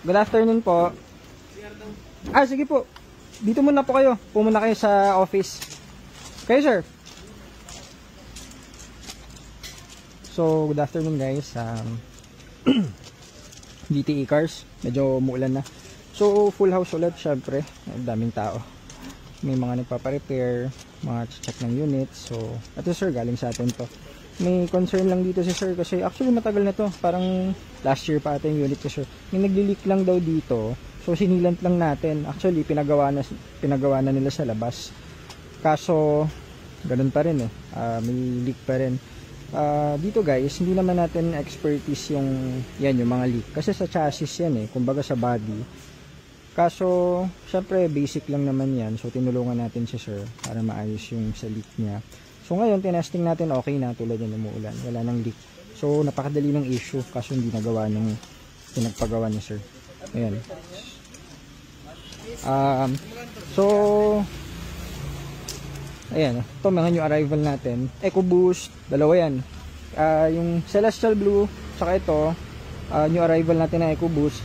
Good afternoon po. Sige po. Dito muna po kayo. Pumunta kayo sa office. Kayo, sir. So, good afternoon guys. GTE cars. Medyo umuulan na. So, full house ulit syempre. Daming tao. May mga nagpaparepair, mga check ng units. So, ito sir, galing sa atin to. May concern lang dito si sir kasi actually matagal na to. Parang last year pa ata yung unit ko sir. May nagli-leak lang daw dito. So, sinilant lang natin. Actually, pinagawa na nila sa labas. Kaso, ganun pa rin eh. May leak pa rin. Dito guys, hindi naman natin expertise yung mga leak. Kasi sa chassis yan eh. Kumbaga sa body. Kaso, syempre, basic lang naman yan. So, tinulungan natin si sir para maayos yung sa leak niya. So, ngayon, tinesting natin okay na tulad yan umuulan. Wala nang leak. So, napakadali ng issue kaso hindi nagawa ng pinagpagawa ni sir. Ayan. Ayan. Ito, mga new arrival natin. EcoBoost. Dalawa yan. Yung Celestial Blue, saka ito, new arrival natin na EcoBoost.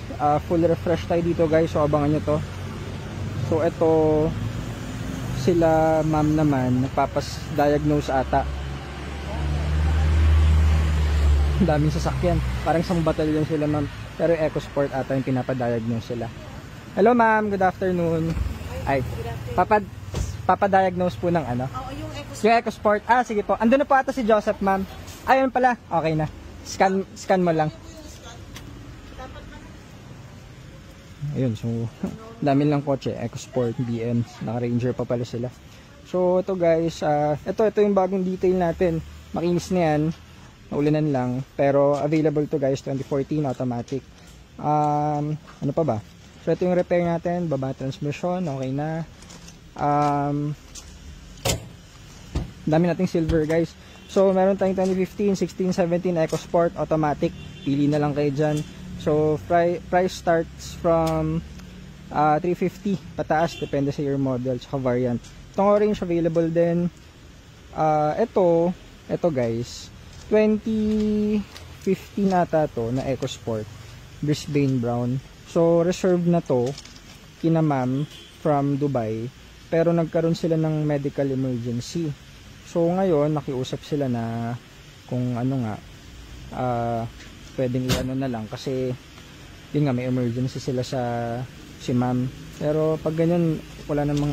Full refresh tayo dito guys, so abangan nyo to. So ito sila ma'am naman nagpapas-diagnose ata. Daming sasakyan, parang isang batalyon sila ma'am, pero EcoSport ata yung pinapadiagnose sila. Hello ma'am, good afternoon. Ay, papadiagnose po ng ano? Yung EcoSport. Sige po, andun na po ata si Joseph ma'am. Ayun pala, okay na. Scan mo lang. Ayun, so dami lang kotse, EcoSport, BM, naka-Ranger pa pala sila. So ito guys, ito yung bagong detail natin. Makinis na yan, naulanan lang, pero available to guys, 2014 automatic. Ano pa ba? So ito yung repair natin, baba transmission, okay na. Dami nating silver guys. So meron tayong 2015, 16, 17 EcoSport automatic, pili na lang kayo dyan. So, price starts from 350 pataas, depende sa your model tsaka variant. Itong orange available din. Ito guys, 2015 nata to na EcoSport, Brisbane brown. So, reserved na to kina ma'am from Dubai, pero nagkaroon sila ng medical emergency. So, ngayon, nakiusap sila na kung ano nga, pwedeng i-ano na lang kasi yun nga may emergency sila si ma'am, pero pag ganyan wala namang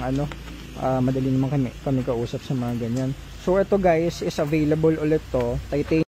madali naman kami kausap sa mga ganyan. So ito guys is available ulit to, titanium